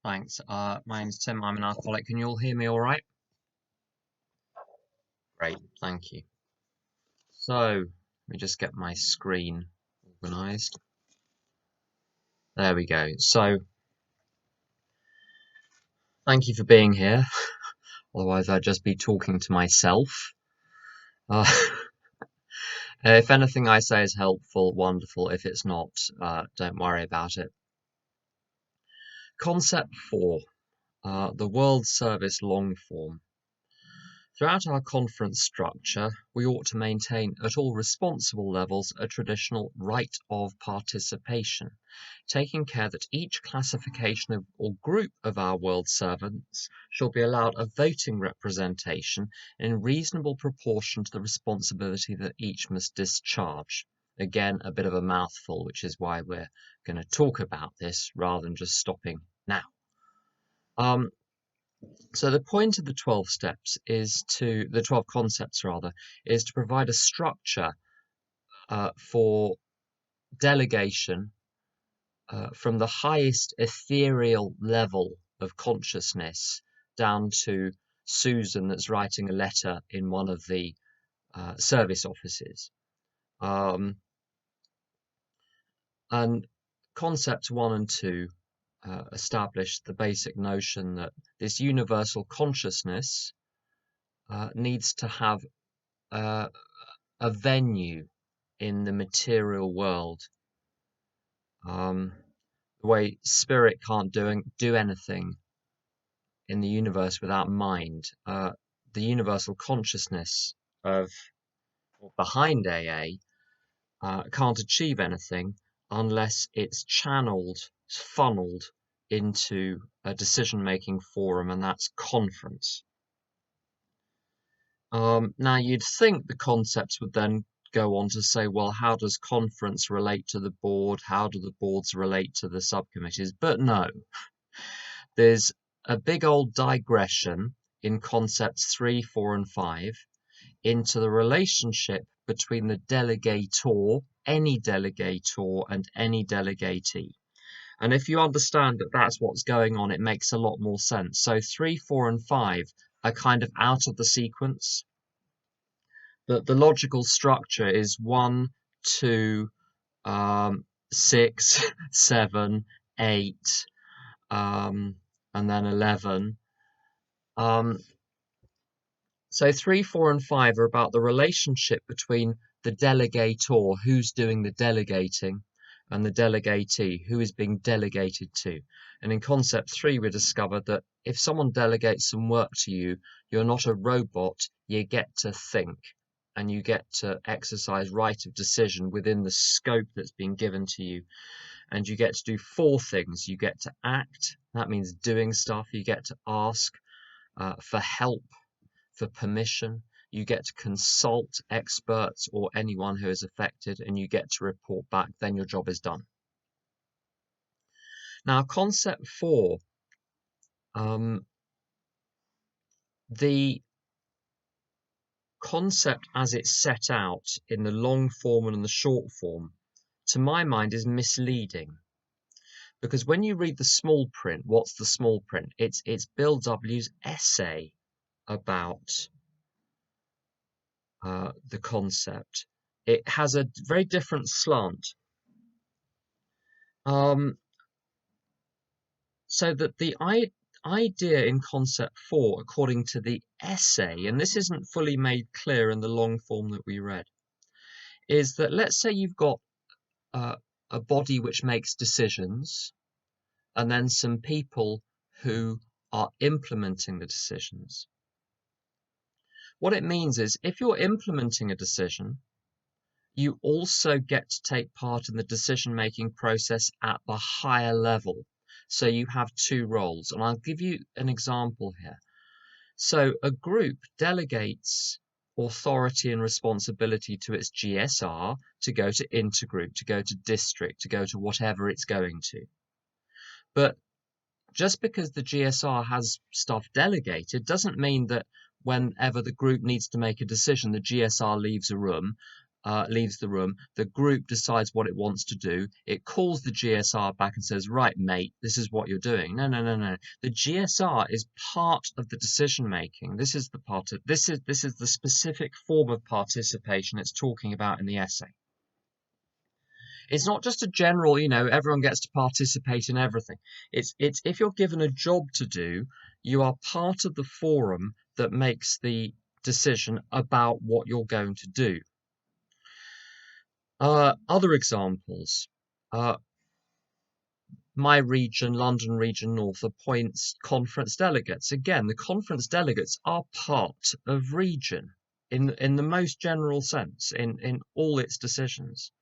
Thanks. My name's Tim. I'm an alcoholic. Can you all hear me all right? Great, thank you. So, let me just get my screen organized. There we go. So, thank you for being here. Otherwise, I'd just be talking to myself. Uh, if anything I say is helpful, wonderful. If it's not, don't worry about it. Concept 4, the World Service long form. Throughout our conference structure, we ought to maintain at all responsible levels a traditional right of participation, taking care that each classification of or group of our world servants shall be allowed a voting representation in reasonable proportion to the responsibility that each must discharge. Again, a bit of a mouthful, which is why we're going to talk about this rather than just stopping now. So the point of the 12 steps the 12 concepts rather, is to provide a structure for delegation from the highest ethereal level of consciousness down to Susan that's writing a letter in one of the service offices. And concepts 1 and 2 established the basic notion that this universal consciousness needs to have a venue in the material world. The way spirit can't do anything in the universe without mind. The universal consciousness of behind AA can't achieve anything unless it's channeled, funneled into a decision-making forum, and that's conference. Now, you'd think the concepts would then go on to say, well, how does conference relate to the board? How do the boards relate to the subcommittees? But no, there's a big old digression in concepts 3, 4, and 5 into the relationship between the delegator, any delegator, and any delegatee. And if you understand that that's what's going on, it makes a lot more sense. So 3, 4, and 5 are kind of out of the sequence. The logical structure is 1, 2, 6, 7, 8, and then 11. So 3, 4, and 5 are about the relationship between the delegator, who's doing the delegating, and the delegatee, who is being delegated to. And in concept 3, we discovered that if someone delegates some work to you, you're not a robot, you get to think, and you get to exercise right of decision within the scope that's been given to you. And you get to do 4 things. You get to act, that means doing stuff. You get to ask for help, for permission. You get to consult experts or anyone who is affected, and you get to report back. Then your job is done. Now, concept 4, the concept as it's set out in the long form and in the short form, to my mind, is misleading. Because when you read the small print, what's the small print? It's Bill W.'s essay about the concept. It has a very different slant. So that the idea in concept 4, according to the essay, and this isn't fully made clear in the long form that we read, is that let's say you've got a body which makes decisions, and then some people who are implementing the decisions. What it means is if you're implementing a decision, you also get to take part in the decision-making process at the higher level. So you have 2 roles, and I'll give you an example here. So a group delegates authority and responsibility to its GSR to go to intergroup, to go to district, to go to whatever it's going to. But just because the GSR has stuff delegated doesn't mean that whenever the group needs to make a decision, the GSR leaves a room leaves the room. The group decides what it wants to do. It calls the GSR back and says, right, mate, this is what you're doing. No, no, no, no. The GSR is part of the decision making. This is the specific form of participation it's talking about in the essay. It's not just a general, everyone gets to participate in everything. It's if you're given a job to do, you are part of the forum that makes the decision about what you're going to do. Other examples. My region, London Region North, appoints conference delegates. Again, the conference delegates are part of region in the most general sense, in all its decisions.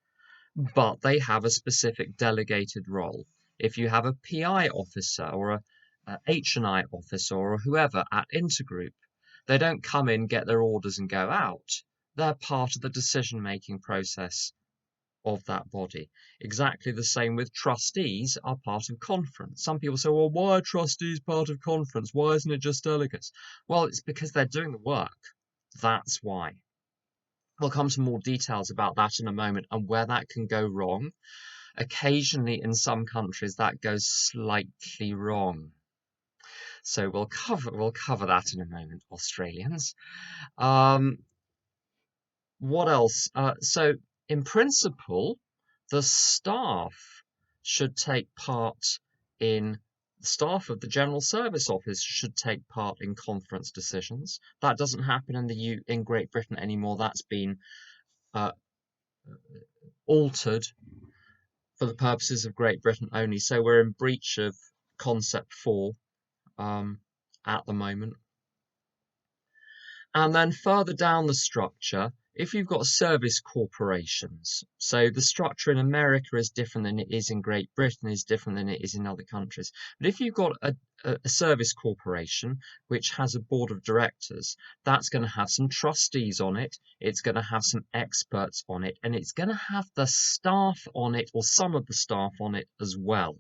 But they have a specific delegated role. If you have a PI officer or a H&I officer or whoever at Intergroup, they don't come in, get their orders and go out. They're part of the decision-making process of that body. Exactly the same with trustees are part of conference. Some people say, well, why are trustees part of conference? Why isn't it just delegates? Well, it's because they're doing the work. That's why. We'll come to more details about that in a moment and where that can go wrong. Occasionally in some countries that goes slightly wrong. So we'll cover that in a moment, Australians. What else? So in principle, the staff should take part in the staff of the General Service Office should take part in conference decisions. That doesn't happen in Great Britain anymore. That's been altered for the purposes of Great Britain only. So we're in breach of Concept 4 at the moment. And then further down the structure, if you've got service corporations, so the structure in America is different than it is in Great Britain, is different than it is in other countries. But if you've got a service corporation which has a board of directors, that's going to have some trustees on it, it's going to have some experts on it, and it's going to have the staff on it, or some of the staff on it as well.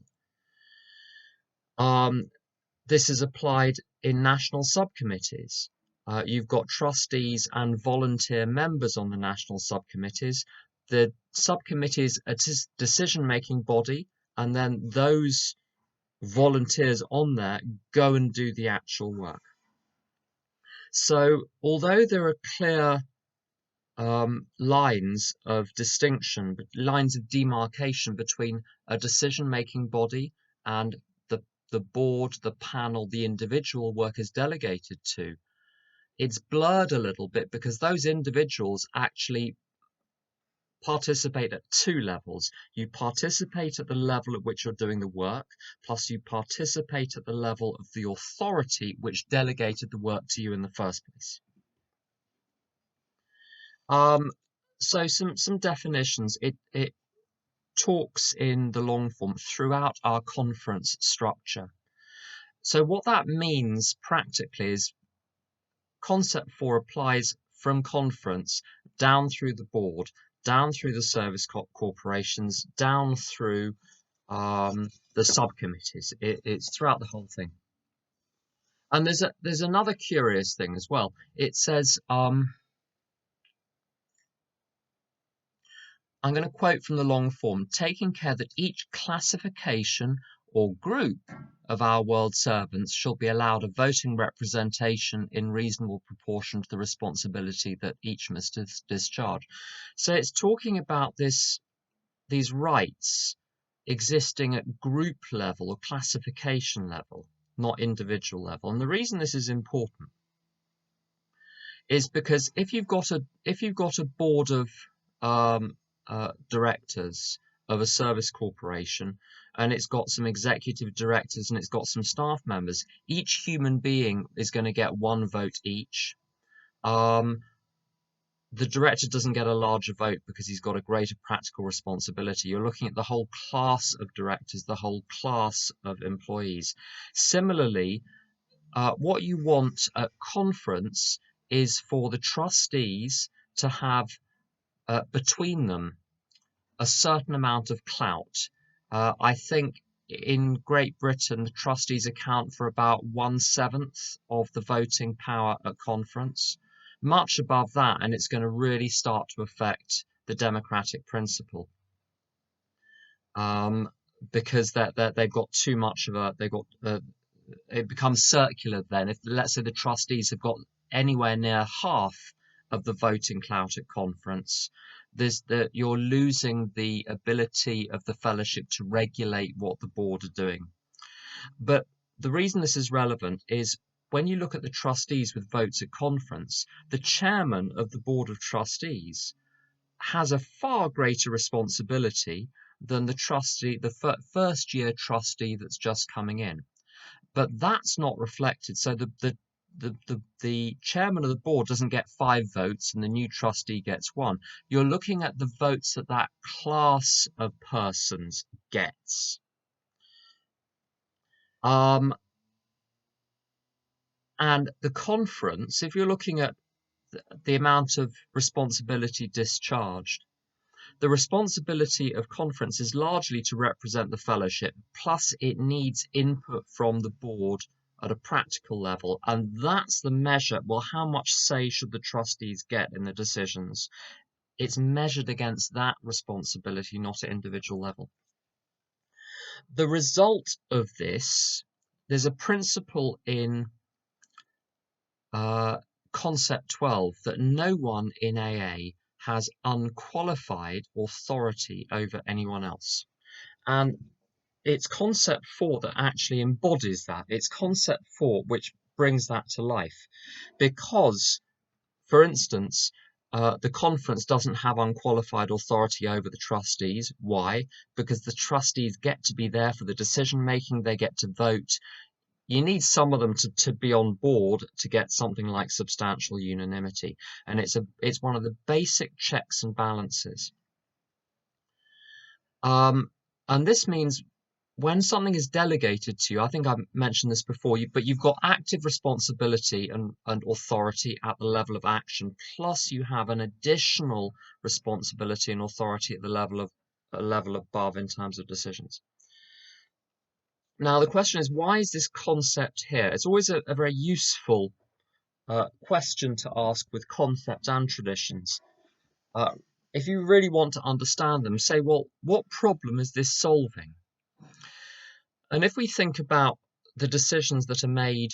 This is applied in national subcommittees. You've got trustees and volunteer members on the national subcommittees. The subcommittee is a decision-making body, and then those volunteers on there go and do the actual work. So although there are clear lines of distinction, lines of demarcation between a decision-making body and the board, the panel, the individual workers delegated to, it's blurred a little bit because those individuals actually participate at two levels. You participate at the level at which you're doing the work, plus you participate at the level of the authority which delegated the work to you in the first place. So some definitions. It talks in the long form throughout our conference structure. So what that means practically is Concept 4 applies from conference down through the board, down through the service corporations, down through the subcommittees. It's throughout the whole thing. And there's another curious thing as well. It says, I'm going to quote from the long form, taking care that each classification or group of our world servants shall be allowed a voting representation in reasonable proportion to the responsibility that each must discharge. So it's talking about these rights existing at group level or classification level, not individual level. And the reason this is important is because if you've got a board of directors of a service corporation, and it's got some executive directors and it's got some staff members, each human being is going to get one vote each. The director doesn't get a larger vote because he's got a greater practical responsibility. You're looking at the whole class of directors, the whole class of employees. Similarly, what you want at conference is for the trustees to have between them a certain amount of clout. I think in Great Britain, the trustees account for about 1/7 of the voting power at conference. Much above that, and it's going to really start to affect the democratic principle, because they've got too much of a, it becomes circular then. If, let's say, the trustees have got anywhere near half of the voting clout at conference, you're losing the ability of the fellowship to regulate what the board are doing. But the reason this is relevant is when you look at the trustees with votes at conference, the chairman of the board of trustees has a far greater responsibility than the trustee, the first year trustee that's just coming in. But that's not reflected. So the chairman of the board doesn't get 5 votes and the new trustee gets 1. You're looking at the votes that that class of persons gets. And the conference, if you're looking at the amount of responsibility discharged, the responsibility of conference is largely to represent the fellowship, plus it needs input from the board at a practical level, and that's the measure. Well, how much say should the trustees get in the decisions? It's measured against that responsibility, not at individual level. The result of this, there's a principle in concept 12 that no one in AA has unqualified authority over anyone else. And it's concept 4 that actually embodies that. It's concept 4 which brings that to life. Because, for instance, the conference doesn't have unqualified authority over the trustees. Why? Because the trustees get to be there for the decision making, they get to vote. You need some of them to be on board to get something like substantial unanimity. And it's one of the basic checks and balances. And this means when something is delegated to you, I think I've mentioned this before, but you've got active responsibility and authority at the level of action, plus you have an additional responsibility and authority at the level above in terms of decisions. Now, the question is, why is this concept here? It's always a very useful question to ask with concepts and traditions. If you really want to understand them, say, well, what problem is this solving? And if we think about the decisions that are made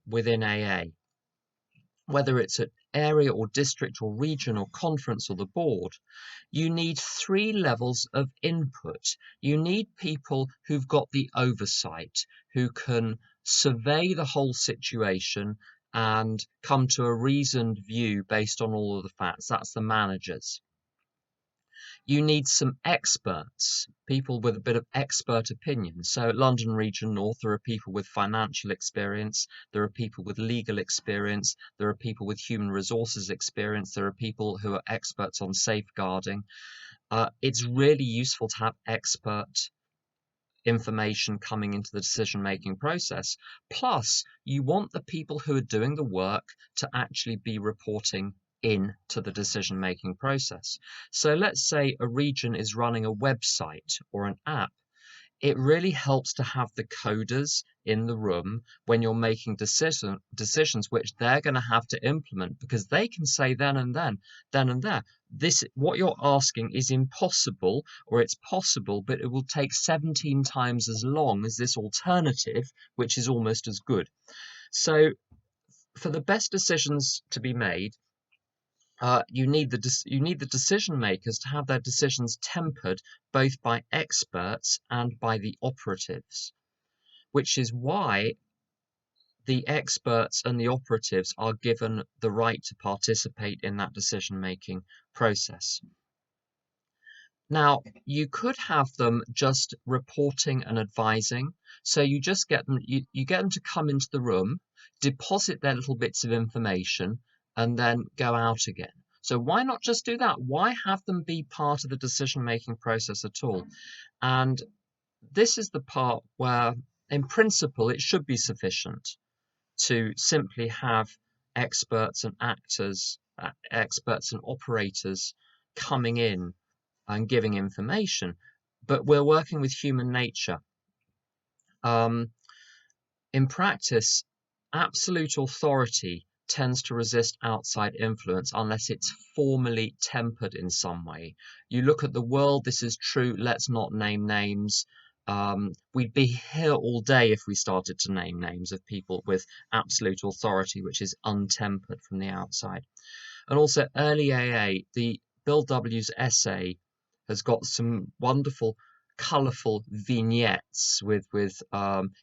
within AA, whether it's at area or district or region or conference or the board, you need 3 levels of input. You need people who've got the oversight, who can survey the whole situation and come to a reasoned view based on all of the facts. That's the managers. You need some experts, people with a bit of expert opinion. So at London Region North, there are people with financial experience, there are people with legal experience, there are people with human resources experience, there are people who are experts on safeguarding. It's really useful to have expert information coming into the decision-making process. Plus, you want the people who are doing the work to actually be reporting into the decision-making process. So let's say a region is running a website or an app. It really helps to have the coders in the room when you're making decisions which they're going to have to implement, because they can say then and there, this, what you're asking is impossible, or it's possible, but it will take 17 times as long as this alternative, which is almost as good. So for the best decisions to be made, you need the decision makers to have their decisions tempered both by experts and by the operatives, which is why the experts and the operatives are given the right to participate in that decision making process. Now, you could have them just reporting and advising. So you just get them, you get them to come into the room, deposit their little bits of information, and then go out again. So why not just do that? Why have them be part of the decision-making process at all? And this is the part where, in principle, it should be sufficient to simply have experts and actors, experts and operators coming in and giving information, but we're working with human nature. In practice, absolute authority tends to resist outside influence unless it's formally tempered in some way. You look at the world, this is true, let's not name names. We'd be here all day if we started to name names of people with absolute authority, which is untempered from the outside. And also early AA, the Bill W's essay has got some wonderful, colourful vignettes with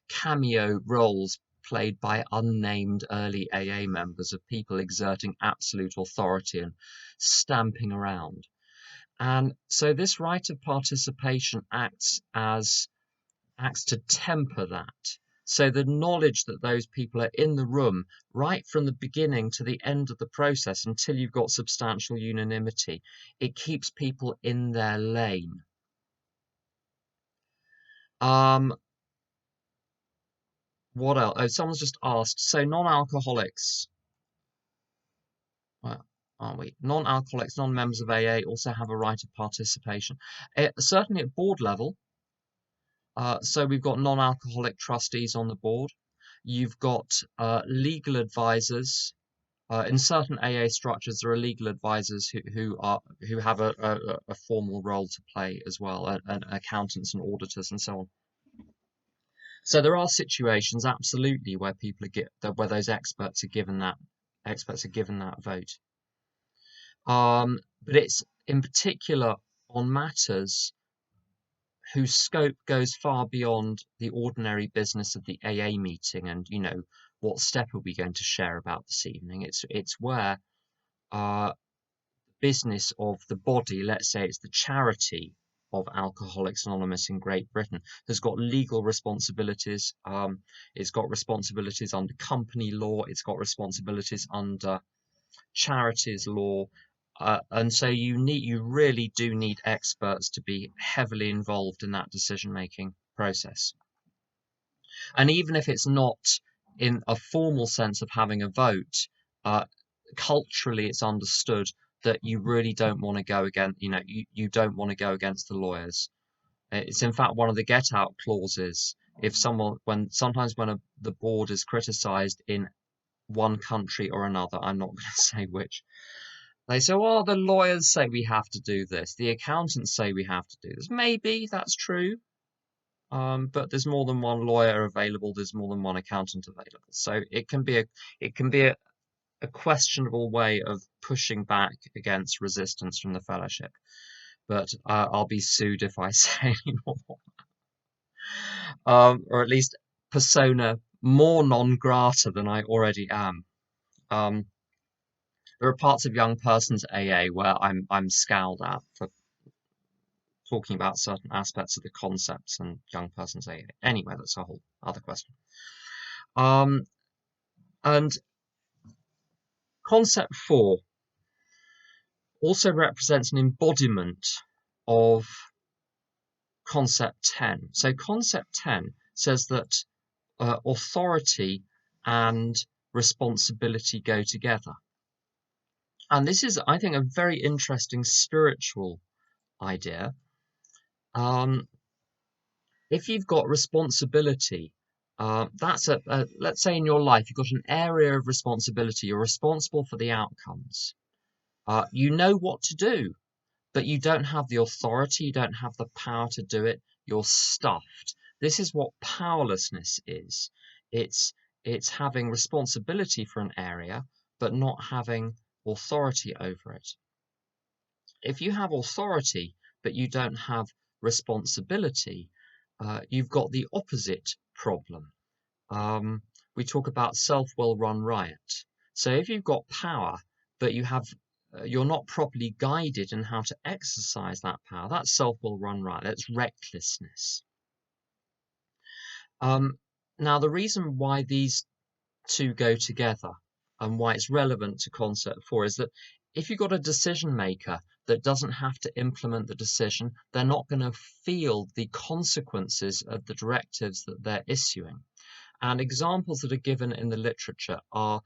cameo roles played by unnamed early AA members of people exerting absolute authority and stamping around. And so this right of participation acts to temper that. So the knowledge that those people are in the room right from the beginning to the end of the process until you've got substantial unanimity, it keeps people in their lane. What else? Oh, someone's just asked. So non-alcoholics, well, aren't we? Non-alcoholics, non-members of AA also have a right of participation. Certainly at board level. So we've got non-alcoholic trustees on the board. You've got legal advisors. In certain AA structures, there are legal advisors who have a formal role to play as well, and accountants and auditors and so on. So there are situations absolutely where where those experts are given that vote. But it's in particular on matters whose scope goes far beyond the ordinary business of the AA meeting and, what step are we going to share about this evening? It's where business of the body, let's say it's the charity of Alcoholics Anonymous in Great Britain, has got legal responsibilities. It's got responsibilities under company law. It's got responsibilities under charities law. And so you really do need experts to be heavily involved in that decision-making process. And even if it's not in a formal sense of having a vote, culturally it's understood that you really don't want to go against, you don't want to go against the lawyers. It's in fact one of the get-out clauses. If sometimes when the board is criticised in one country or another, I'm not going to say which, they say, "Oh, the lawyers say we have to do this. The accountants say we have to do this." Maybe that's true, but there's more than one lawyer available. There's more than one accountant available. So it can be a questionable way of pushing back against resistance from the fellowship. But I'll be sued if I say any more, or at least persona more non grata than I already am. There are parts of young persons AA where I'm scowled at for talking about certain aspects of the concepts and young persons AA. Anyway, that's a whole other question. And concept 4 also represents an embodiment of concept 10. So concept 10 says that authority and responsibility go together. And this is, I think, a very interesting spiritual idea. If you've got responsibility, that's let's say in your life, you've got an area of responsibility. You're responsible for the outcomes. You know what to do, but you don't have the authority. You don't have the power to do it. You're stuffed. This is what powerlessness is. It's having responsibility for an area, but not having authority over it. If you have authority, but you don't have responsibility, you've got the opposite problem. We talk about self-will run riot. So if you've got power, but you're not properly guided in how to exercise that power, that's self-will run riot. That's recklessness. Now, the reason why these two go together and why it's relevant to concept 4 is that if you've got a decision maker that doesn't have to implement the decision, they're not going to feel the consequences of the directives that they're issuing. And examples that are given in the literature are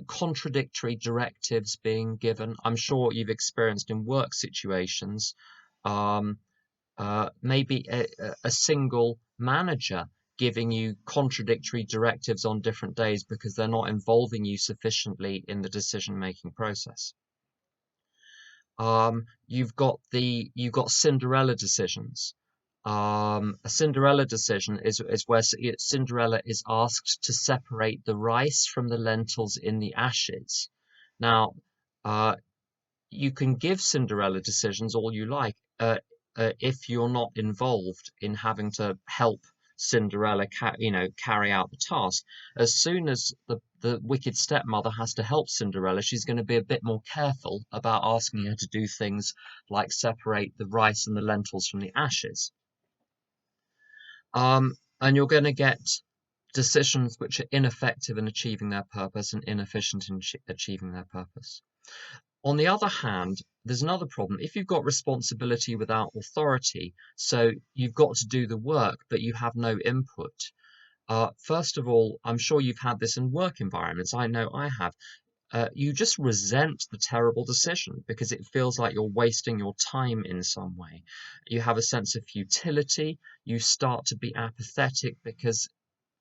contradictory directives being given. I'm sure you've experienced in work situations, maybe a single manager giving you contradictory directives on different days because they're not involving you sufficiently in the decision-making process. You've got Cinderella decisions. A Cinderella decision is where Cinderella is asked to separate the rice from the lentils in the ashes. Now, uh, you can give Cinderella decisions all you like, if you're not involved in having to help Cinderella, carry out the task. As soon as the wicked stepmother has to help Cinderella, she's going to be a bit more careful about asking her to do things like separate the rice and the lentils from the ashes. And you're going to get decisions which are ineffective in achieving their purpose and inefficient in achieving their purpose. On the other hand, there's another problem. If you've got responsibility without authority, so you've got to do the work, but you have no input. First of all, I'm sure you've had this in work environments. I know I have. You just resent the terrible decision because it feels like you're wasting your time in some way. You have a sense of futility. You start to be apathetic because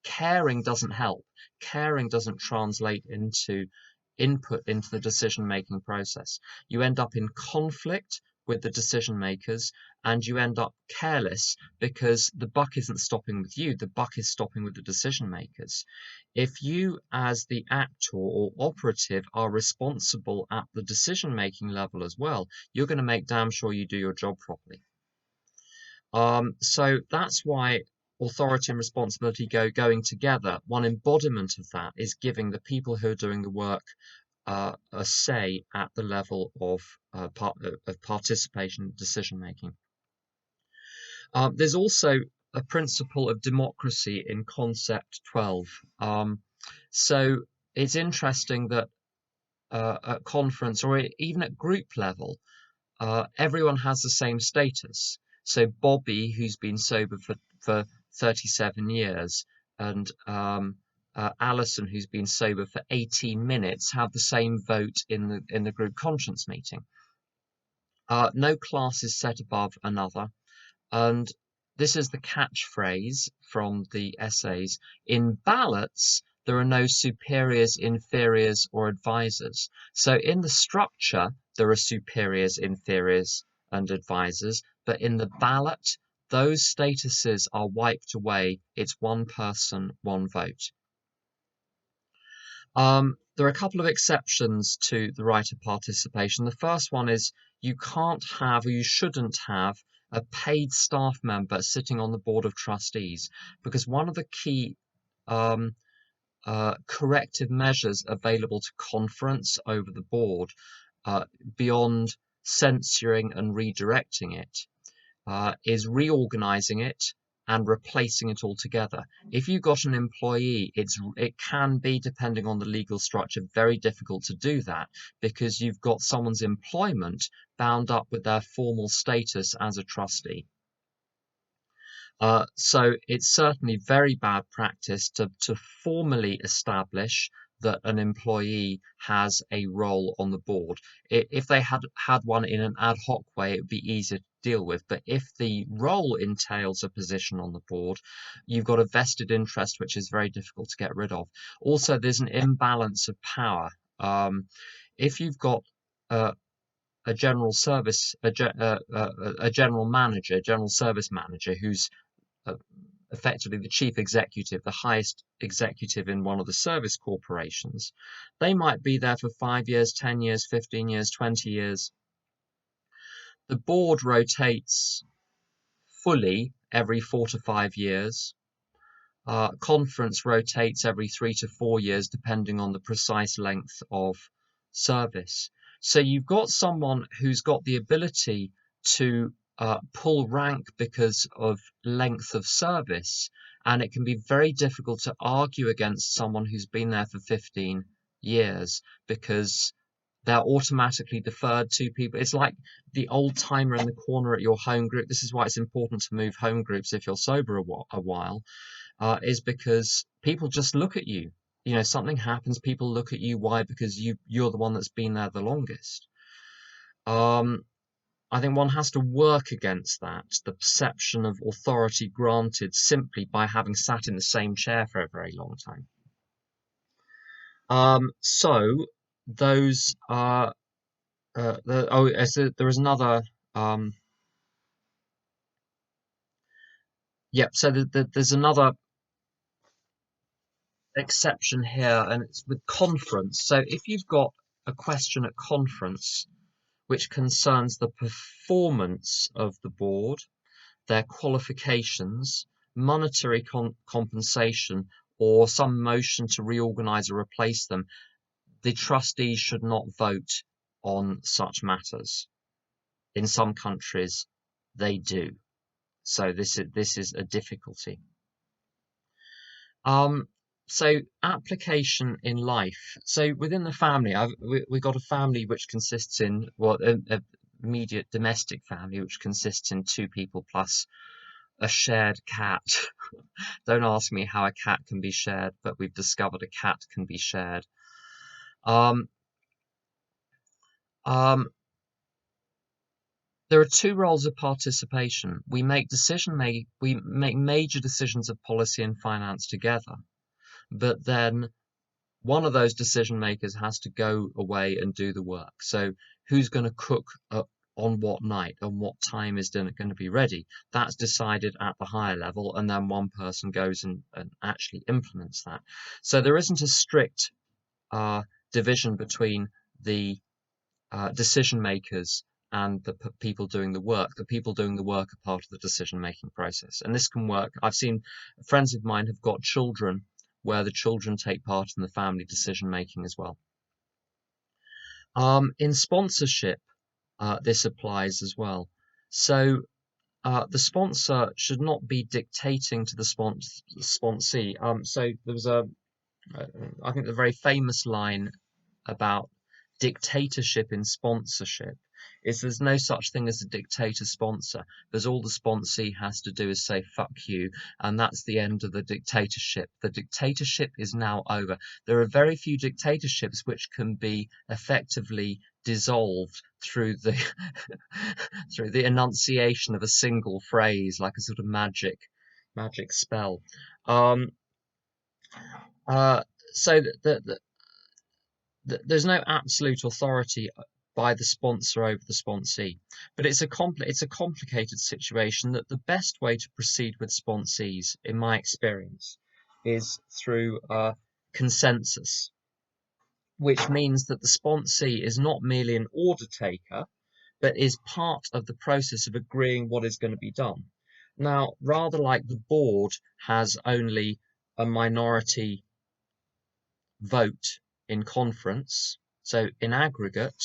caring doesn't help. Caring doesn't translate into input into the decision-making process. You end up in conflict with the decision makers, and you end up careless because the buck isn't stopping with you, the buck is stopping with the decision makers. If you, as the actor or operative, are responsible at the decision-making level as well, you're going to make damn sure you do your job properly. So that's why authority and responsibility going together. One embodiment of that is giving the people who are doing the work a say at the level of participation decision making. There's also a principle of democracy in concept 12. So it's interesting that at conference or even at group level, everyone has the same status. So Bobby, who's been sober for 37 years, and Alison, who's been sober for 18 minutes, have the same vote in the group conscience meeting. No class is set above another, and this is the catchphrase from the essays. In ballots, there are no superiors, inferiors, or advisors. So in the structure, there are superiors, inferiors, and advisors, but in the ballot, those statuses are wiped away. It's one person, one vote. There are a couple of exceptions to the right of participation. The first one is you can't have, or you shouldn't have, a paid staff member sitting on the board of trustees, because one of the key corrective measures available to conference over the board, beyond censoring and redirecting it, is reorganizing it and replacing it altogether. If you've got an employee, it can be, depending on the legal structure, very difficult to do that because you've got someone's employment bound up with their formal status as a trustee. So it's certainly very bad practice to formally establish that an employee has a role on the board. If they had one in an ad hoc way, it would be easier to deal with. But if the role entails a position on the board, you've got a vested interest, which is very difficult to get rid of. Also, there's an imbalance of power. If you've got a general service, a general manager, a general service manager who's effectively the chief executive, the highest executive in one of the service corporations, they might be there for 5 years, 10 years, 15 years, 20 years. The board rotates fully every 4 to 5 years. Conference rotates every 3 to 4 years, depending on the precise length of service. So you've got someone who's got the ability to pull rank because of length of service, and it can be very difficult to argue against someone who's been there for 15 years because they're automatically deferred to people. It's like the old timer in the corner at your home group. This is why it's important to move home groups if you're sober a while, is because people just look at you. You know, something happens, people look at you. Why? Because you're the one that's been there the longest. I think one has to work against that, the perception of authority granted simply by having sat in the same chair for a very long time. So those are there is another yep. So there's another exception here, and it's with conference. So if you've got a question at conference which concerns the performance of the board, their qualifications, monetary compensation, or some motion to reorganize or replace them, the trustees should not vote on such matters. In some countries, they do. So this is a difficulty. So application in life. So within the family, we got a family which consists in a immediate domestic family which consists in two people plus a shared cat. Don't ask me how a cat can be shared, but we've discovered a cat can be shared. Um, um, there are two roles of participation. We make major decisions of policy and finance together, but then one of those decision makers has to go away and do the work. So who's going to cook on what night and what time is dinner going to be ready? That's decided at the higher level, and then one person goes and actually implements that. So there isn't a strict division between the decision makers and the people doing the work. The people doing the work are part of the decision making process, and this can work. I've seen friends of mine have got children where the children take part in the family decision making as well. In sponsorship, this applies as well. So the sponsor should not be dictating to the sponsee. So there was I think, a very famous line about dictatorship in sponsorship is there's no such thing as a dictator sponsor, because all the sponsee has to do is say fuck you, and that's the end of the dictatorship. The dictatorship is now over. There are very few dictatorships which can be effectively dissolved through the through the enunciation of a single phrase, like a sort of magic spell. Um, uh, so there's no absolute authority by the sponsor over the sponsee, but it's a complicated situation. That the best way to proceed with sponsees, in my experience, is through consensus, which means that the sponsee is not merely an order taker, but is part of the process of agreeing what is going to be done. Now, rather like the board has only a minority vote in conference. So in aggregate,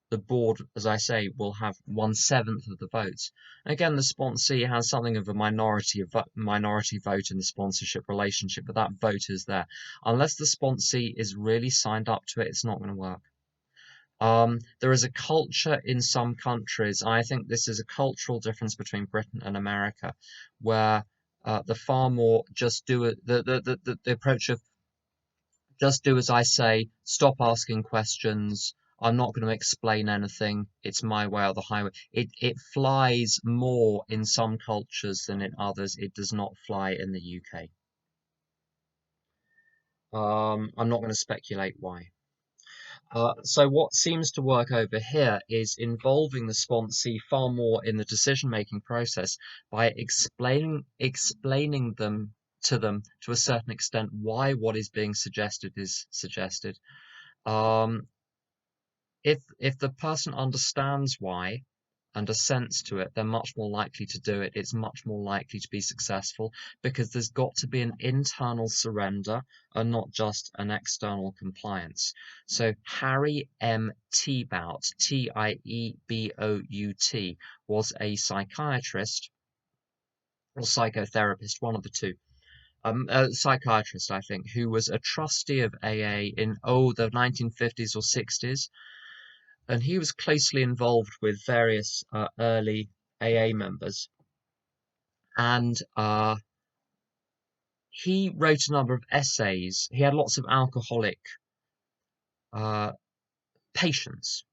the board, as I say, will have 1/7 of the votes. Again, the sponsee has something of a minority vote in the sponsorship relationship, but that vote is there. Unless the sponsee is really signed up to it, it's not going to work. There is a culture in some countries, I think this is a cultural difference between Britain and America, where the far more just do it, the approach of just do as I say, stop asking questions. I'm not going to explain anything. It's my way or the highway. It flies more in some cultures than in others. It does not fly in the UK. I'm not going to speculate why. So what seems to work over here is involving the sponsee far more in the decision-making process by explaining them to a certain extent why what is being suggested is suggested. If the person understands why and assents to it, they're much more likely to do it. It's much more likely to be successful because there's got to be an internal surrender and not just an external compliance. So Harry M. Tiebout, Tiebout, was a psychiatrist or psychotherapist, one of the two. A psychiatrist, I think, who was a trustee of AA in the 1950s or 60s, and he was closely involved with various early AA members, and he wrote a number of essays. He had lots of alcoholic patients,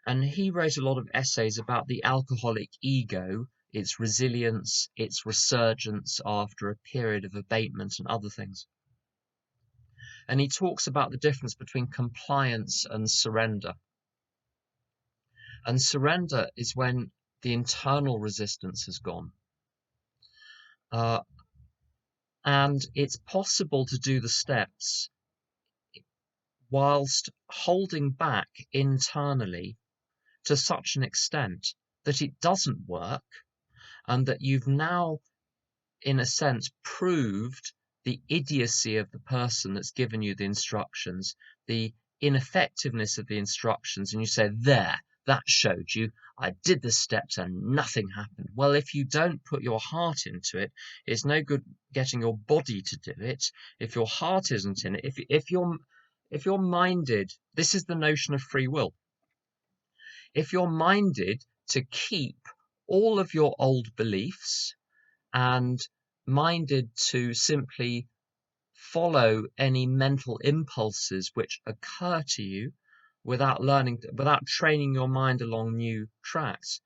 and he wrote a lot of essays about the alcoholic ego, its resilience, its resurgence after a period of abatement and other things. And he talks about the difference between compliance and surrender. And surrender is when the internal resistance has gone. And it's possible to do the steps whilst holding back internally to such an extent that it doesn't work, and that you've now, in a sense, proved the idiocy of the person that's given you the instructions, the ineffectiveness of the instructions, and you say, there, that showed you. I did the steps and nothing happened. Well, if you don't put your heart into it, it's no good getting your body to do it. If your heart isn't in it, if you're minded, this is the notion of free will. If you're minded to keep all of your old beliefs and minded to simply follow any mental impulses which occur to you without training your mind along new tracks,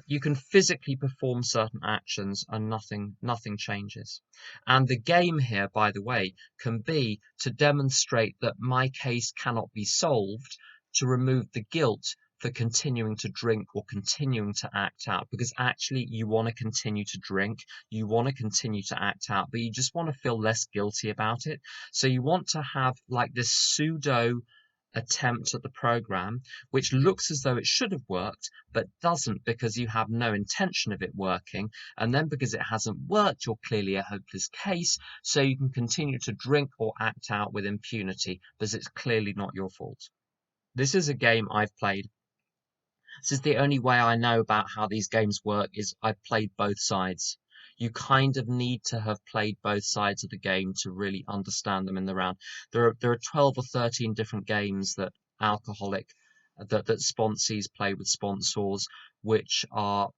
you can physically perform certain actions and nothing changes. And the game here, by the way, can be to demonstrate that my case cannot be solved, to remove the guilt for continuing to drink or continuing to act out, because actually you want to continue to drink, you want to continue to act out, but you just want to feel less guilty about it. So you want to have like this pseudo attempt at the program, which looks as though it should have worked, but doesn't, because you have no intention of it working. And then because it hasn't worked, you're clearly a hopeless case, so you can continue to drink or act out with impunity, because it's clearly not your fault. This is a game I've played. This is the only way I know about how these games work, is I've played both sides. You kind of need to have played both sides of the game to really understand them in the round. There are 12 or 13 different games that sponsees play with sponsors, which are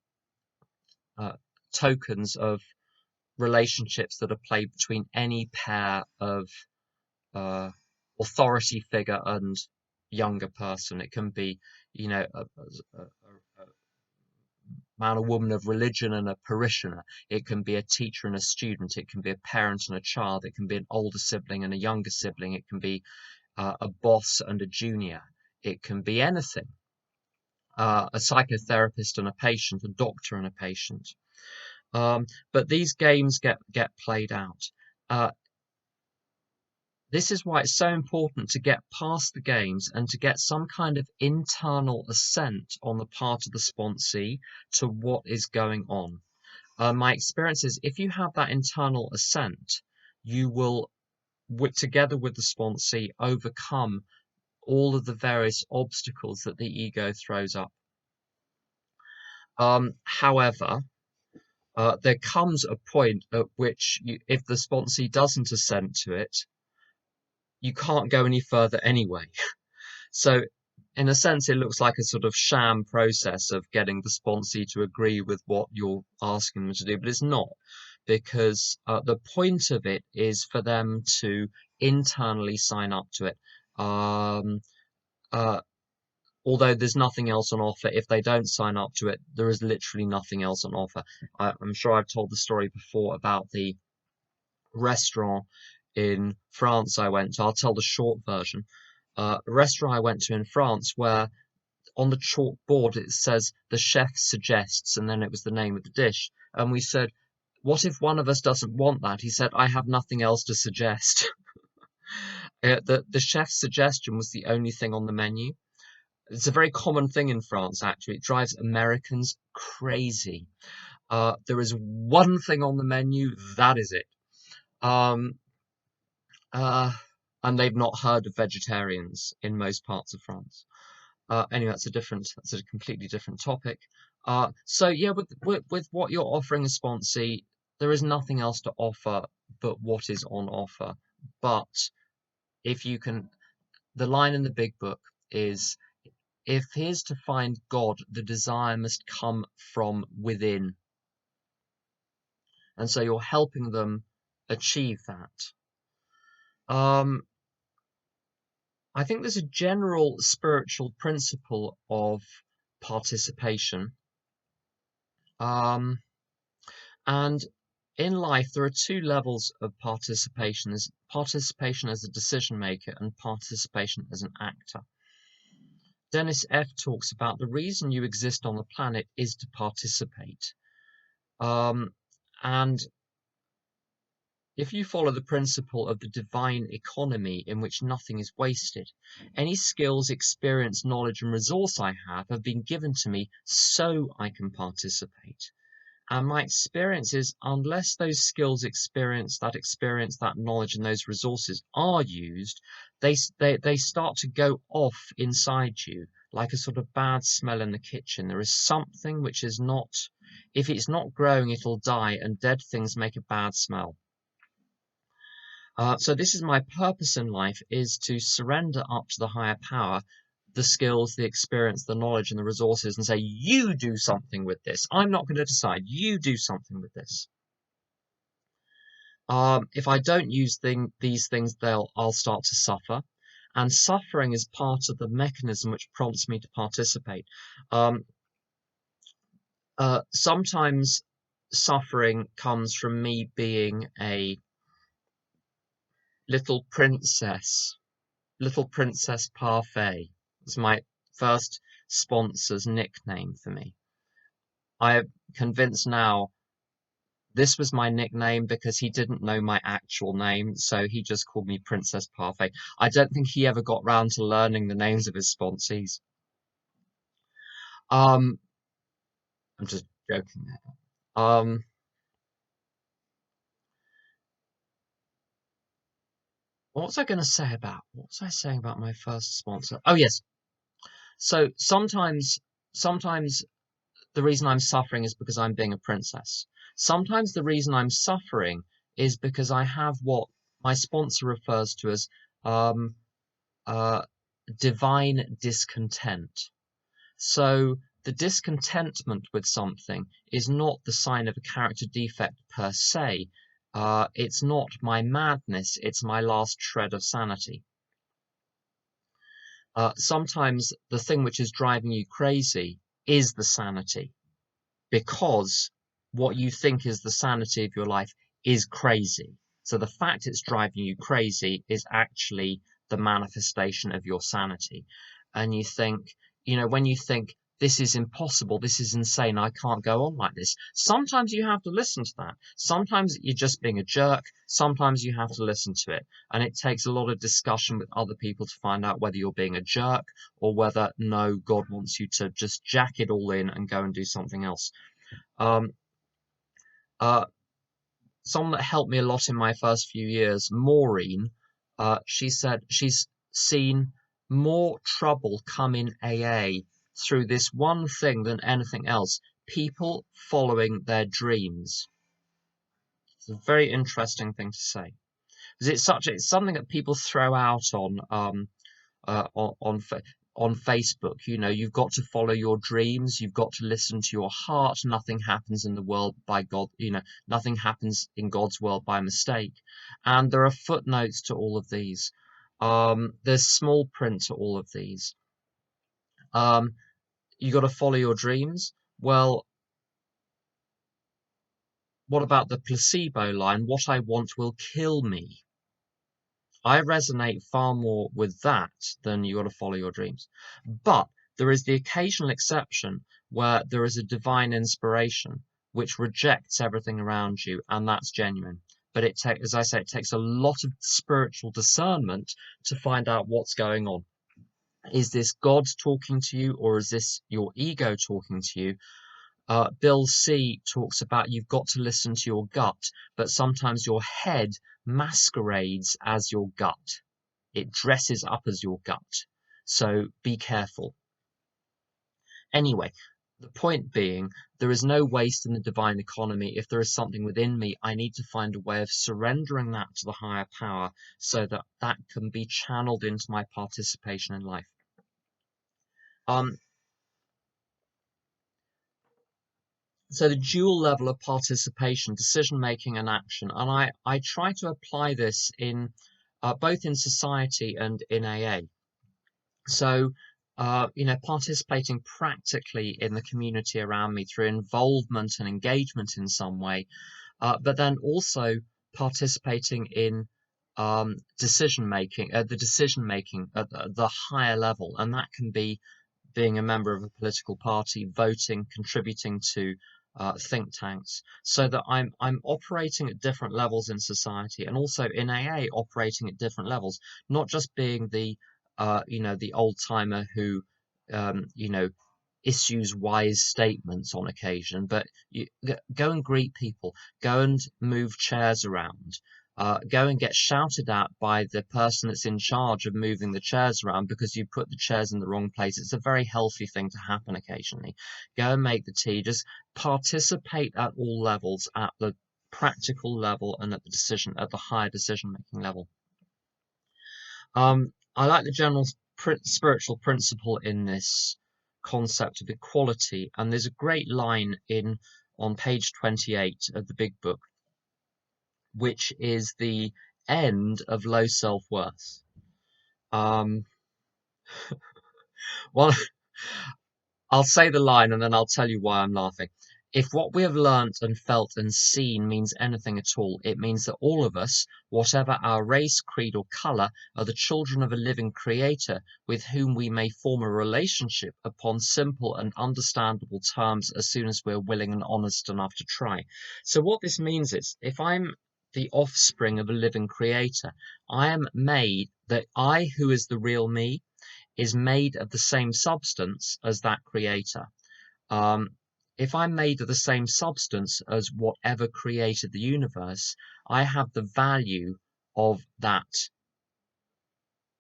tokens of relationships that are played between any pair of authority figure and younger person. It can be, a man or woman of religion and a parishioner. It can be a teacher and a student. It can be a parent and a child. It can be an older sibling and a younger sibling. It can be a boss and a junior. It can be anything. A psychotherapist and a patient, a doctor and a patient. But these games get played out. This is why it's so important to get past the games and to get some kind of internal assent on the part of the sponsee to what is going on. My experience is, if you have that internal assent, you will, together with the sponsee, overcome all of the various obstacles that the ego throws up. However, there comes a point at which, if the sponsee doesn't assent to it, you can't go any further anyway. So in a sense, it looks like a sort of sham process of getting the sponsee to agree with what you're asking them to do, but it's not, because the point of it is for them to internally sign up to it. Although there's nothing else on offer, if they don't sign up to it, there is literally nothing else on offer. I'm sure I've told the story before about the restaurant in France I went to. I'll tell the short version. A restaurant I went to in France where on the chalkboard it says the chef suggests, and then it was the name of the dish. And we said, what if one of us doesn't want that? He said, I have nothing else to suggest. The chef's suggestion was the only thing on the menu. It's a very common thing in France, actually. It drives Americans crazy. There is one thing on the menu, that is it. And they've not heard of vegetarians in most parts of France. Anyway, that's a completely different topic. So yeah, with what you're offering a sponsee, there is nothing else to offer but what is on offer. But if you can, the line in the big book is, if here's to find God, the desire must come from within. And so you're helping them achieve that. I think there's a general spiritual principle of participation. Um, and in life, there are two levels of participation. There's participation as a decision maker and participation as an actor. Dennis F. talks about the reason you exist on the planet is to participate. And if you follow the principle of the divine economy in which nothing is wasted, any skills, experience, knowledge, and resource I have been given to me so I can participate. And my experience is, unless those skills, that knowledge, and those resources are used, they start to go off inside you like a sort of bad smell in the kitchen. There is something which is not, if it's not growing, it'll die, and dead things make a bad smell. So this is my purpose in life, is to surrender up to the higher power the skills, the experience, the knowledge, and the resources, and say, you do something with this. I'm not going to decide. You do something with this. If I don't use these things, I'll start to suffer. And suffering is part of the mechanism which prompts me to participate. Sometimes suffering comes from me being a little princess Parfait was my first sponsor's nickname for me. I am convinced now this was my nickname because he didn't know my actual name, so he just called me Princess Parfait. I don't think he ever got round to learning the names of his sponsees. I'm just joking there. What was I going to say about? What was I saying about my first sponsor? Oh yes. So sometimes the reason I'm suffering is because I'm being a princess. Sometimes the reason I'm suffering is because I have what my sponsor refers to as um, uh, divine discontent. So the discontentment with something is not the sign of a character defect per se. It's not my madness, it's my last shred of sanity. Sometimes the thing which is driving you crazy is the sanity, because what you think is the sanity of your life is crazy. So the fact it's driving you crazy is actually the manifestation of your sanity. And you think, when you think, this is impossible, this is insane, I can't go on like this. Sometimes you have to listen to that. Sometimes you're just being a jerk. Sometimes you have to listen to it. And it takes a lot of discussion with other people to find out whether you're being a jerk or whether, no, God wants you to just jack it all in and go and do something else. Um, uh, Someone that helped me a lot in my first few years, Maureen, she said she's seen more trouble come in AA through this one thing than anything else: people following their dreams. It's a very interesting thing to say, because it's something that people throw out uh, on on on Facebook. You've got to follow your dreams. You've got to listen to your heart. Nothing happens in the world by God. Nothing happens in God's world by mistake. And there are footnotes to all of these. There's small print to all of these. You got to follow your dreams. Well, what about the placebo line? What I want will kill me. I resonate far more with that than you got to follow your dreams. But there is the occasional exception where there is a divine inspiration which rejects everything around you, and that's genuine. But as I say, it takes a lot of spiritual discernment to find out what's going on. Is this God talking to you, or is this your ego talking to you? Bill C talks about you've got to listen to your gut, but sometimes your head masquerades as your gut. It dresses up as your gut. So be careful. Anyway, the point being, there is no waste in the divine economy. If there is something within me, I need to find a way of surrendering that to the higher power so that that can be channeled into my participation in life. So the dual level of participation, decision making and action, and I try to apply this in both in society and in AA. So, participating practically in the community around me through involvement and engagement in some way, but then also participating in the decision making at the higher level, and that can be being a member of a political party, voting, contributing to think tanks, so that I'm operating at different levels in society, and also in AA operating at different levels, not just being the old timer who you know issues wise statements on occasion, but you go and greet people, go and move chairs around, go and get shouted at by the person that's in charge of moving the chairs around because you put the chairs in the wrong place. It's a very healthy thing to happen occasionally. Go and make the tea. Just participate at all levels, at the practical level and at the higher decision making level. I like the general spiritual principle in this concept of equality, and there's a great line in on page 28 of the big book, which is the end of low self-worth. Well, I'll say the line and then I'll tell you why I'm laughing. If what we have learnt and felt and seen means anything at all, it means that all of us, whatever our race, creed, or colour, are the children of a living creator with whom we may form a relationship upon simple and understandable terms as soon as we're willing and honest enough to try. So what this means is, if I'm the offspring of a living creator, I am made, that I, who is the real me, is made of the same substance as that creator. If I'm made of the same substance as whatever created the universe, I have the value of that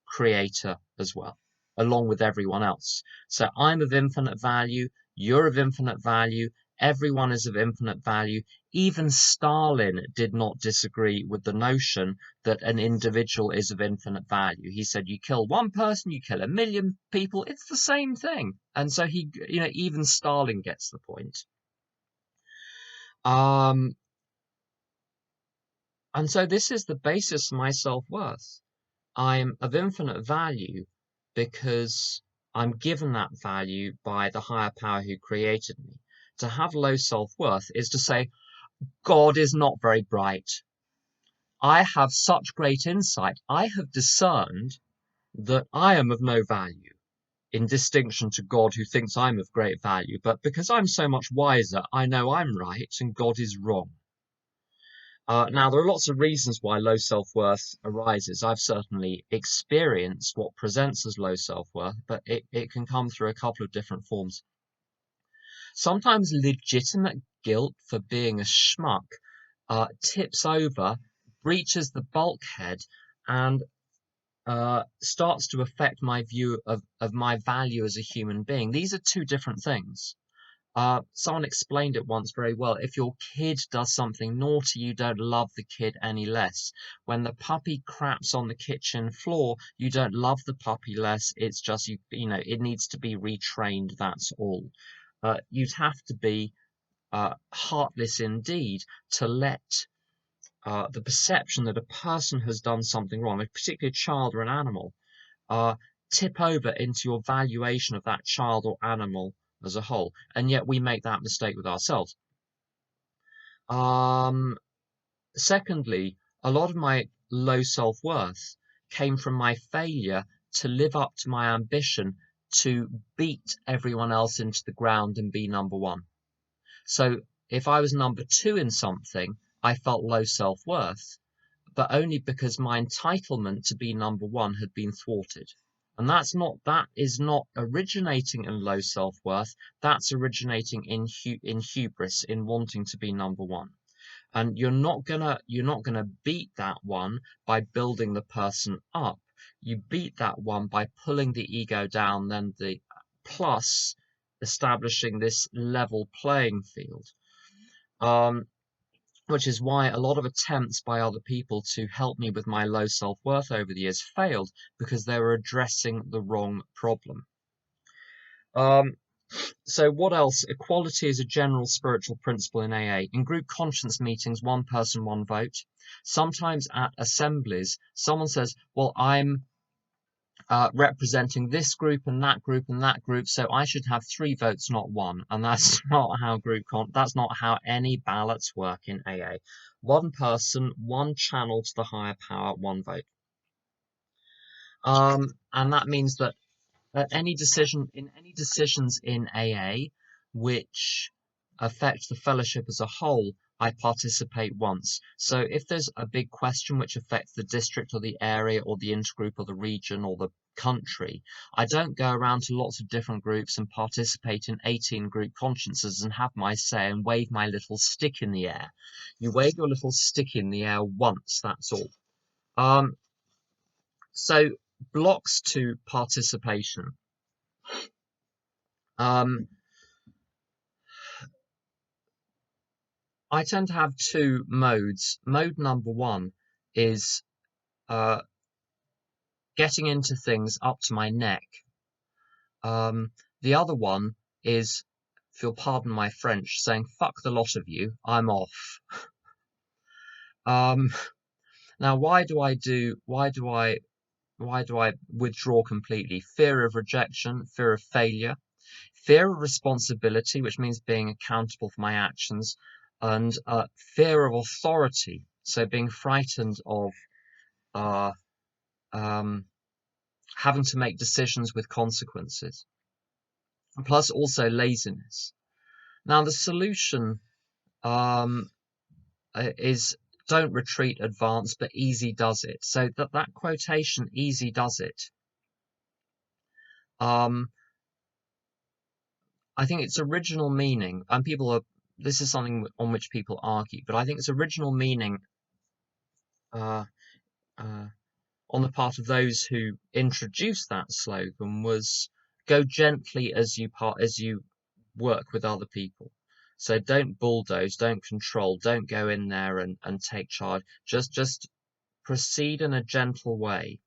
creator as well, along with everyone else. So I'm of infinite value, you're of infinite value, everyone is of infinite value. Even Stalin did not disagree with the notion that an individual is of infinite value. He said, you kill one person, you kill a million people, it's the same thing. And so even Stalin gets the point. And so this is the basis of my self-worth. I'm of infinite value because I'm given that value by the higher power who created me. To have low self-worth is to say, God is not very bright. I have such great insight. I have discerned that I am of no value, in distinction to God who thinks I'm of great value. But because I'm so much wiser, I know I'm right and God is wrong. Now, there are lots of reasons why low self-worth arises. I've certainly experienced what presents as low self-worth, but it can come through a couple of different forms. Sometimes legitimate guilt for being a schmuck tips over, breaches the bulkhead, and starts to affect my view of my value as a human being. These are two different things. Someone explained it once very well. If your kid does something naughty, you don't love the kid any less. When the puppy craps on the kitchen floor, you don't love the puppy less. It's just, it needs to be retrained. That's all. You'd have to be heartless indeed to let the perception that a person has done something wrong, particularly a child or an animal, tip over into your valuation of that child or animal as a whole, and yet we make that mistake with ourselves. Secondly, a lot of my low self-worth came from my failure to live up to my ambition to beat everyone else into the ground and be number one. So if I was number two in something, I felt low self-worth, but only because my entitlement to be number one had been thwarted. And that is not originating in low self-worth. That's originating in hubris, in wanting to be number one. And you're not gonna beat that one by building the person up. You beat that one by pulling the ego down, then the plus establishing this level playing field. Which is why a lot of attempts by other people to help me with my low self-worth over the years failed, because they were addressing the wrong problem. So what else? Equality is a general spiritual principle in AA. In group conscience meetings, one person, one vote. Sometimes at assemblies, someone says, well, I'm representing this group and that group and that group, so I should have 3 votes, not 1. And that's not how that's not how any ballots work in AA. 1 person, 1 channel to the higher power, 1 vote. And that means that any decisions in AA which affect the fellowship as a whole, I participate once. So if there's a big question which affects the district or the area or the intergroup or the region or the country, I don't go around to lots of different groups and participate in 18 group consciences and have my say and wave my little stick in the air. You wave your little stick in the air once, that's all. So blocks to participation. I tend to have 2 modes. Mode number 1 is getting into things up to my neck. The other one is, if you'll pardon my French, saying "fuck the lot of you, I'm off." Now, why do I withdraw completely? Fear of rejection, fear of failure, fear of responsibility, which means being accountable for my actions, and fear of authority, so being frightened of having to make decisions with consequences, plus also laziness. Now, the solution is don't retreat, advance, but easy does it. So that quotation, easy does it, I think its original meaning, and this is something on which people argue, but I think its original meaning on the part of those who introduced that slogan was go gently as you work with other people. So don't bulldoze, don't control, don't go in there and take charge. Just proceed in a gentle way.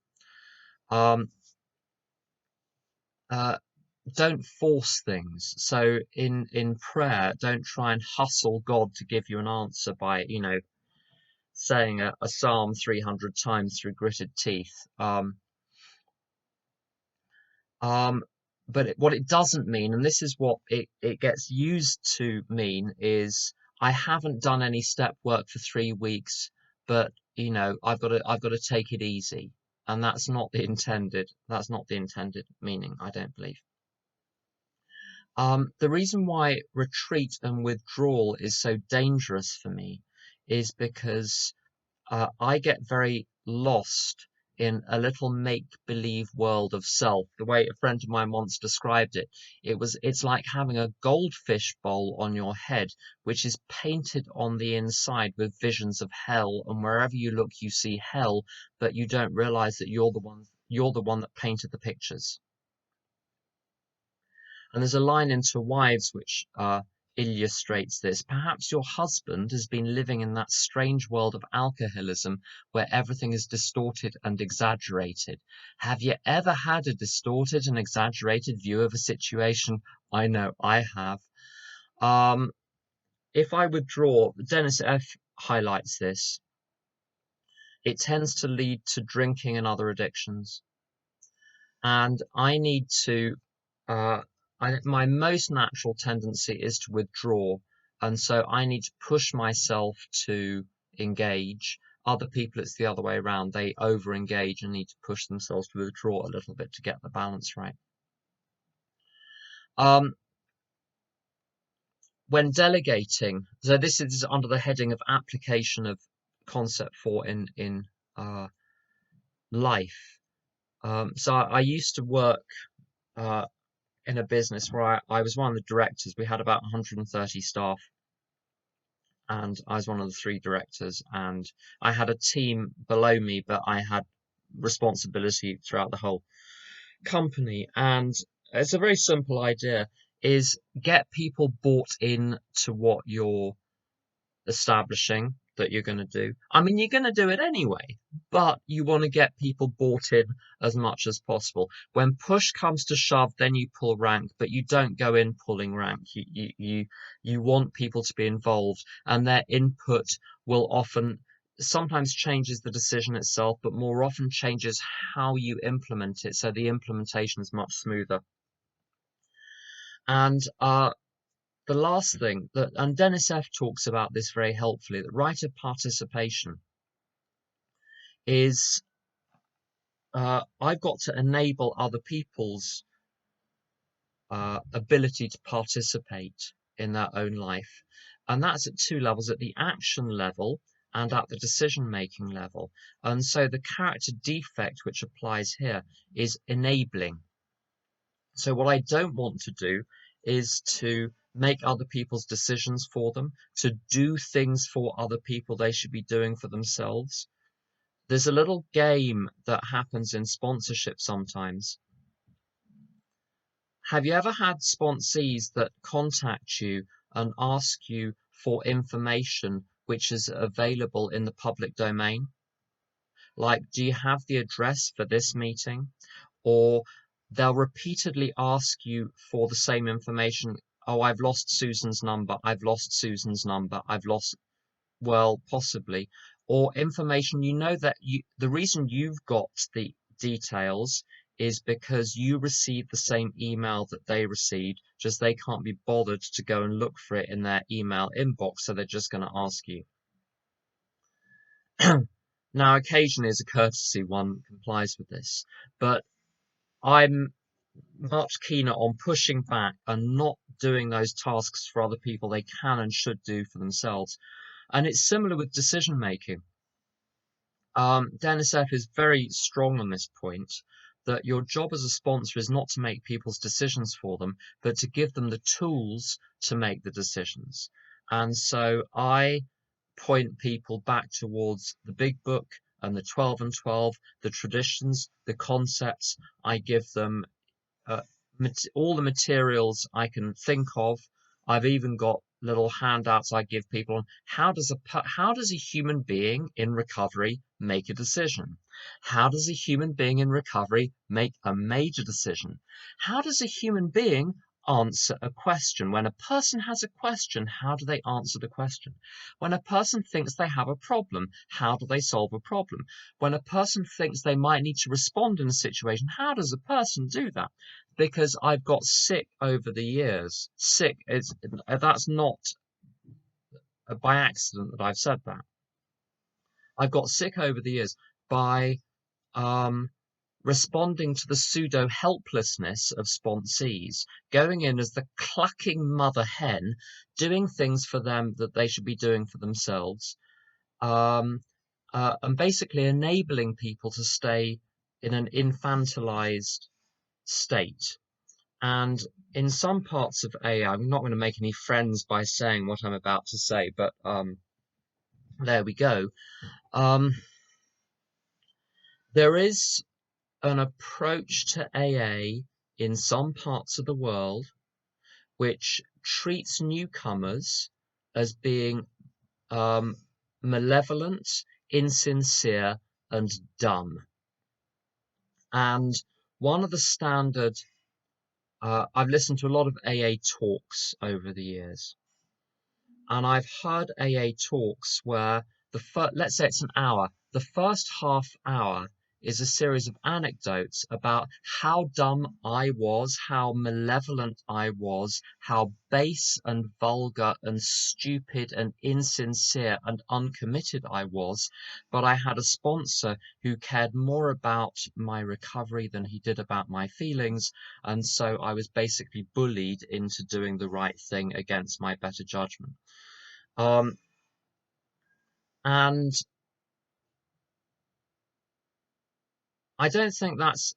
Don't force things. So in prayer, don't try and hustle God to give you an answer by, saying a psalm 300 times through gritted teeth. But what it doesn't mean, and this is what it gets used to mean, is I haven't done any step work for 3 weeks, but I've got to take it easy, and that's not the intended meaning, I don't believe. The reason why retreat and withdrawal is so dangerous for me is because I get very lost in a little make-believe world of self. The way a friend of mine once described it, it's like having a goldfish bowl on your head, which is painted on the inside with visions of hell, and wherever you look, you see hell, but you don't realize that you're the one that painted the pictures. And there's a line in To Wives which illustrates this. Perhaps your husband has been living in that strange world of alcoholism where everything is distorted and exaggerated. Have you ever had a distorted and exaggerated view of a situation? I know I have. If I withdraw, Dennis F. highlights this. It tends to lead to drinking and other addictions. And I need to my most natural tendency is to withdraw, and so I need to push myself to engage. Other people, it's the other way around. They over-engage and need to push themselves to withdraw a little bit to get the balance right. When delegating, so this is under the heading of application of concept 4 in life. So I used to work in a business where I was one of the directors. We had about 130 staff, and I was one of the 3 directors, and I had a team below me, but I had responsibility throughout the whole company. And it's a very simple idea, is get people bought in to what you're establishing that you're going to do. I mean, you're going to do it anyway, but you want to get people bought in as much as possible. When push comes to shove, then you pull rank, but you don't go in pulling rank. You want people to be involved, and their input will often sometimes changes the decision itself, but more often changes how you implement it, so the implementation is much smoother. And the last thing that, and Dennis F talks about this very helpfully, that right of participation is I've got to enable other people's ability to participate in their own life. And that's at two levels, at the action level and at the decision-making level. And so the character defect which applies here is enabling. So what I don't want to do is to make other people's decisions for them, to do things for other people they should be doing for themselves. There's a little game that happens in sponsorship sometimes. Have you ever had sponsees that contact you and ask you for information which is available in the public domain? Like, do you have the address for this meeting? Or they'll repeatedly ask you for the same information. Oh, I've lost Susan's number. I've lost Susan's number. I've lost, well, possibly. Or information, you know that the reason you've got the details is because you received the same email that they received, just they can't be bothered to go and look for it in their email inbox, so they're just going to ask you. Now, occasionally as a courtesy, one complies with this, but I'm much keener on pushing back and not doing those tasks for other people they can and should do for themselves. And it's similar with decision making. Dennis F is very strong on this point, that your job as a sponsor is not to make people's decisions for them, but to give them the tools to make the decisions. And so I point people back towards the big book and the 12 and 12, the traditions, the concepts. I give them all the materials I can think of. I've even got little handouts I give people on how does a human being in recovery make a decision? How does a human being in recovery make a major decision? How does a human being answer a question? When a person has a question, how do they answer the question? When a person thinks they have a problem, how do they solve a problem? When a person thinks they might need to respond in a situation, how does a person do that? Because I've got sick over the years. Sick is, that's not by accident that I've said that. I've got sick over the years by responding to the pseudo helplessness of sponsees, going in as the clucking mother hen, doing things for them that they should be doing for themselves, and basically enabling people to stay in an infantilized state. And in some parts of AA, I'm not going to make any friends by saying what I'm about to say, but there we go. There is an approach to AA in some parts of the world which treats newcomers as being malevolent, insincere, and dumb. And one of the standard I've listened to a lot of AA talks over the years, and I've heard AA talks where let's say it's an hour, the first half hour is a series of anecdotes about how dumb I was, how malevolent I was, how base and vulgar and stupid and insincere and uncommitted I was, but I had a sponsor who cared more about my recovery than he did about my feelings, and so I was basically bullied into doing the right thing against my better judgment. And I don't think that's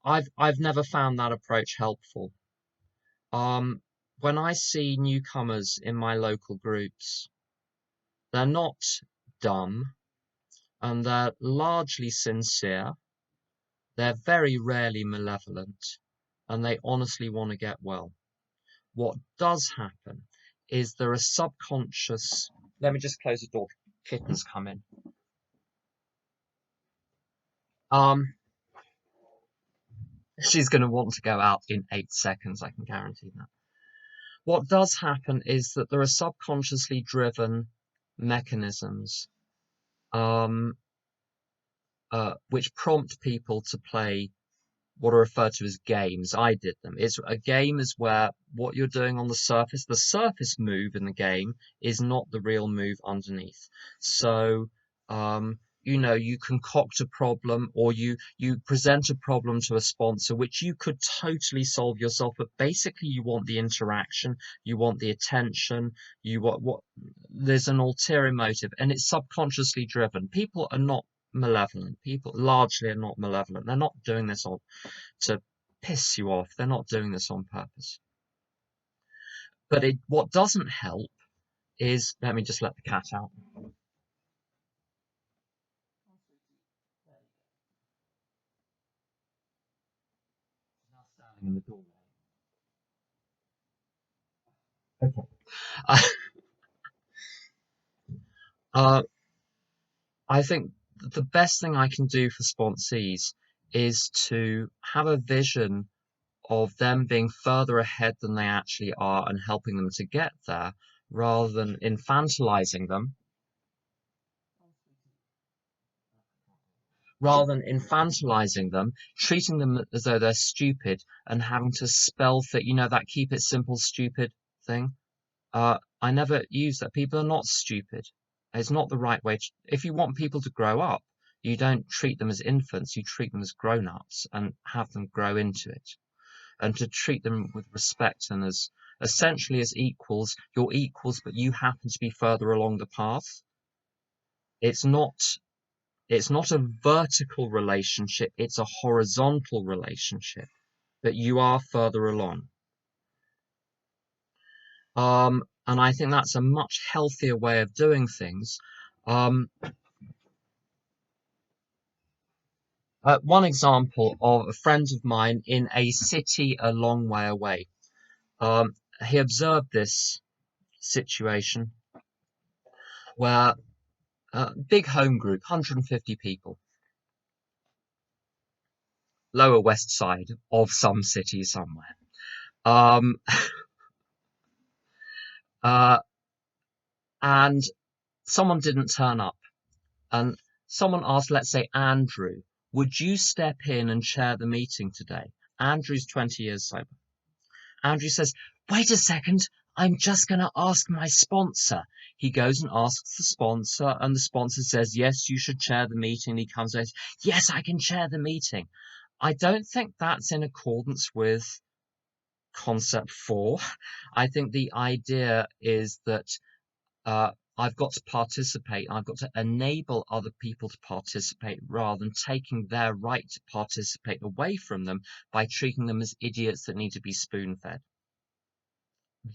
I've never found that approach helpful. When I see newcomers in my local groups, they're not dumb and they're largely sincere. They're very rarely malevolent and they honestly want to get well. What does happen is there are subconscious. Let me just close the door. Kittens come in. She's going to want to go out in 8 seconds, I can guarantee that. What does happen is that there are subconsciously driven mechanisms um, which prompt people to play what are referred to as games. I did them. It's a game is where what you're doing on the surface move in the game is not the real move underneath. So, you concoct a problem or you present a problem to a sponsor which you could totally solve yourself, but basically you want the interaction, you want the attention, you want what there's an ulterior motive and it's subconsciously driven. People are not malevolent. People largely are not malevolent. They're not doing this on to piss you off. They're not doing this on purpose. But what doesn't help is, let me just let the cat out. Now standing in the doorway. Okay. Uh, uh, I think the best thing I can do for sponsees is to have a vision of them being further ahead than they actually are and helping them to get there rather than infantilizing them, treating them as though they're stupid and having to spell that keep it simple, stupid thing. I never use that. People are not stupid. It's not the right way. If you want people to grow up, you don't treat them as infants, you treat them as grown-ups and have them grow into it. And to treat them with respect and as essentially as equals, you're equals, but you happen to be further along the path. It's not It's not a vertical relationship, it's a horizontal relationship, but you are further along. And I think that's a much healthier way of doing things. Um, one example of a friend of mine in a city a long way away. Um, he observed this situation where big home group, 150 people, Lower West Side of some city somewhere. Um, uh, and someone didn't turn up. And someone asked, let's say, Andrew, would you step in and chair the meeting today? Andrew's 20 years sober. Andrew says, wait a second, I'm just going to ask my sponsor. He goes and asks the sponsor, and the sponsor says, yes, you should chair the meeting. He comes and says, yes, I can chair the meeting. I don't think that's in accordance with concept 4. I think the idea is that uh, I've got to participate. I've got to enable other people to participate rather than taking their right to participate away from them by treating them as idiots that need to be spoon-fed.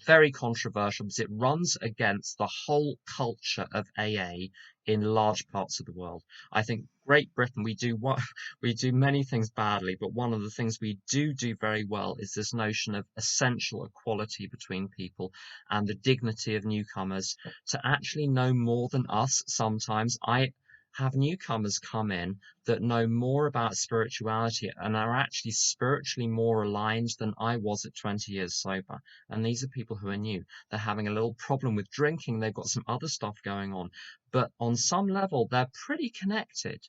Very controversial because it runs against the whole culture of AA in large parts of the world. I think Great Britain, we do many things badly, but one of the things we do very well is this notion of essential equality between people and the dignity of newcomers to actually know more than us sometimes. I have newcomers come in that know more about spirituality and are actually spiritually more aligned than I was at 20 years sober. And these are people who are new. They're having a little problem with drinking. They've got some other stuff going on. But on some level, they're pretty connected,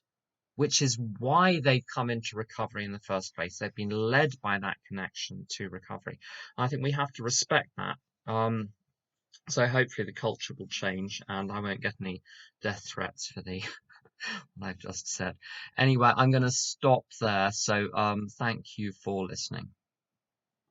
which is why they've come into recovery in the first place. They've been led by that connection to recovery. I think we have to respect that. So hopefully the culture will change and I won't get any death threats for the what I've just said. Anyway, I'm going to stop there. So thank you for listening.